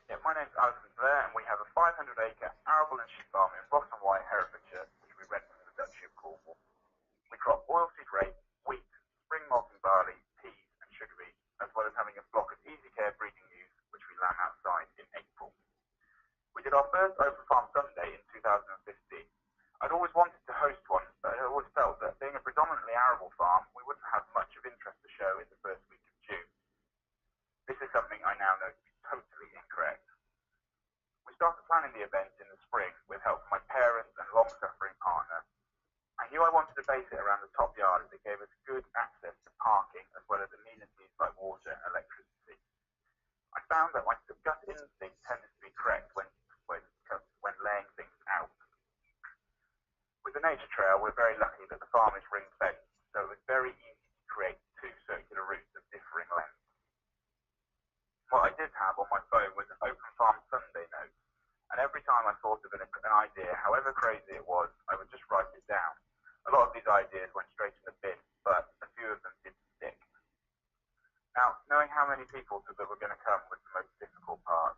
Yeah, my name's Alastair Blair, and we have a 500-acre arable and sheep farm in Weir, Herefordshire, which we rent from the Duchy of Cornwall. We crop oilseed rape, wheat, spring malting barley, peas, and sugar beets, as well as having a flock of easy care breeding ewes, which we lamb outside in April. We did our first open farm Sunday in 2015. I'd always wanted to host one, but I always felt that being a predominantly arable farm, we wouldn't have much of interest to show in the first week of June. This is something I now know to be totally incorrect. We started planning the event in the spring with help from my parents and long-suffering partner. I knew I wanted to base it around the top yard as it gave us good access to parking as well as amenities like water and electricity. I found that my gut instinct tended to be correct when laying things out. With the nature trail, we're very lucky that the farm is ring-fenced, so it was very easy to create two circular routes of differing lengths. What I did have on my phone was an open farm Sunday note, and every time I thought of an idea, however crazy it was, I would just write it down. A lot of these ideas went straight in the bin, but a few of them did stick. Now, knowing how many people that were going to come was the most difficult part.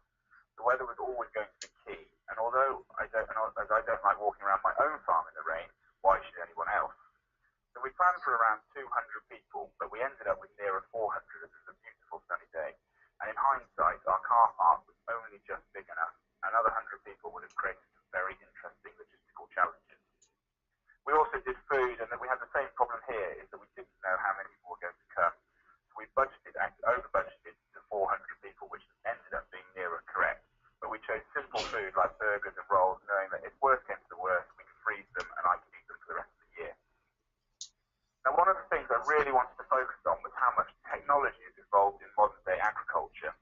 The weather was always going to be key, and although I don't like walking around my own farm in the rain, why should anyone else? So we planned for around 200 people, but we ended up with nearer 400 as it was a beautiful sunny day. And in hindsight, our car park was only just big enough. Another 100 people would have created some very interesting logistical challenges. We also did food, and that we had the same problem here, is that we didn't know how many people were going to come. So we over-budgeted to 400 people, which ended up being nearer correct. But we chose simple food like burgers and rolls, knowing that if worse came to the worst, we could freeze them and I could eat them for the rest of the year. Now, one of the things I really wanted to focus on was how much technology is involved in modern-day agriculture.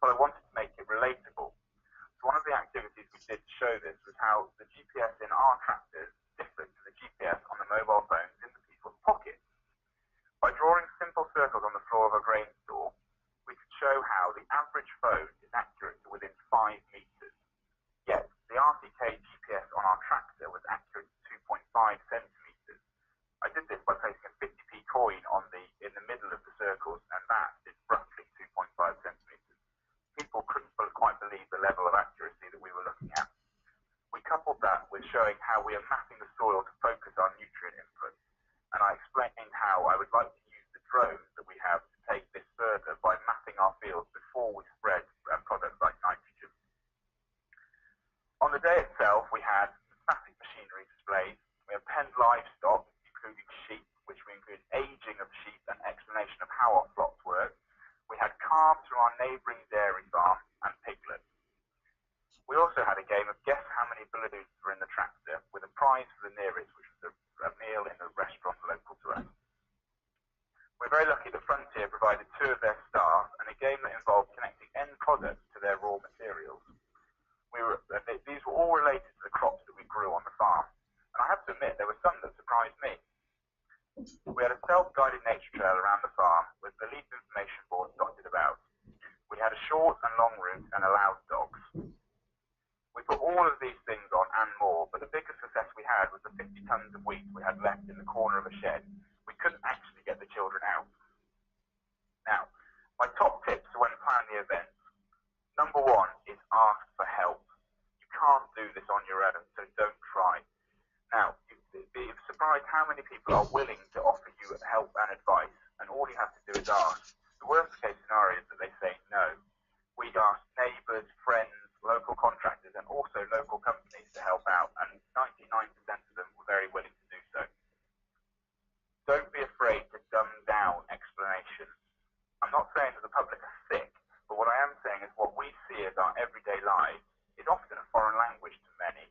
But I wanted to make it relatable. So one of the activities we did to show this was how the GPS in our tractors differed to the GPS on the mobile phones in the people's pockets. By drawing simple circles on the floor of a grain store, we could show how the average phone is accurate to within 5 meters. Yet, the RTK GPS on our tractor was accurate to 2.5 centimeters. I did this by placing a 50p coin in the middle of the circles, and that is roughly 2.5 centimeters. People couldn't quite believe the level of accuracy that we were looking at. We coupled that with showing how we are mapping the soil to focus our nutrient input, and I explained how I would like to use the drones that we have to take this further by mapping our fields before we spread products like nitrogen. On the day itself, we had static machinery displays. We have penned livestock, including sheep, which we include aging of sheep and explanation of how our flocks work. We had calves from our neighbouring dairy farm and piglets. We also had a game of guess how many balloons were in the tractor, with a prize for the nearest, which was a meal in a restaurant local to us. We're very lucky that Frontier provided 2 of their staff and a game that involved connecting end products to their raw materials. These were all related to the crops that we grew on the farm, and I have to admit there were some that surprised me. We had a self-guided nature trail around the farm with the leaf information board dotted about. We had a short and long route and allowed dogs. We put all of these things on and more, but the biggest success we had was the 50 tons of wheat we had left in the corner of a shed. We couldn't actually get the children out. Now, my top tips for when planning the event. Number 1 is ask for help. You can't do this on your own, so don't try. Now, you'd be surprised how many people are willing to offer you help and advice, and all you have to do is ask. The worst case scenario is that they say no. We asked neighbours, friends, local contractors, and also local companies to help out, and 99% of them were very willing to do so. Don't be afraid to dumb down explanations. I'm not saying that the public are sick, but what I am saying is what we see as our everyday lives is often a foreign language to many.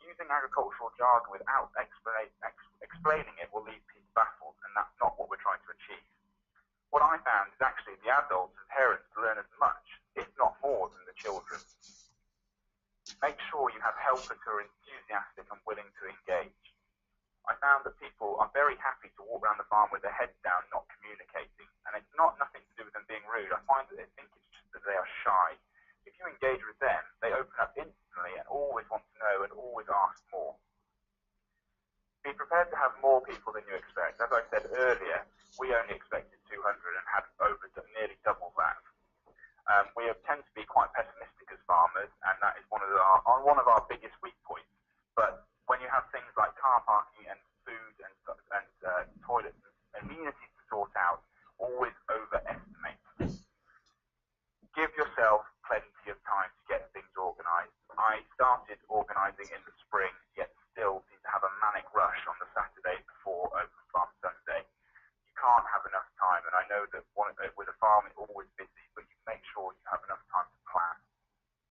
Using agricultural jargon without explaining it will leave people baffled, and that's not what we're trying to achieve. What I found is actually the adults and parents learn as much, if not more, than the children. Make sure you have helpers who are enthusiastic and willing to engage. I found that people are very happy to walk around the farm with their heads down, not communicating, and it's nothing to do with them being rude. I find that they think it's just that they are shy. If you engage with them, they open up instantly and always want to know and always ask more. Be prepared to have more people than you expect. As I said earlier, we only expected 200 and had nearly double that. We tend to be quite pessimistic one of our biggest weak points. But when you have things like car parking and food and toilets and amenities to sort out, always overestimate. Give yourself plenty of time to get things organised. I started organising in the spring, yet still seem to have a manic rush on the Saturday before Open Farm Sunday. You can't have enough time, and I know that with a farm, it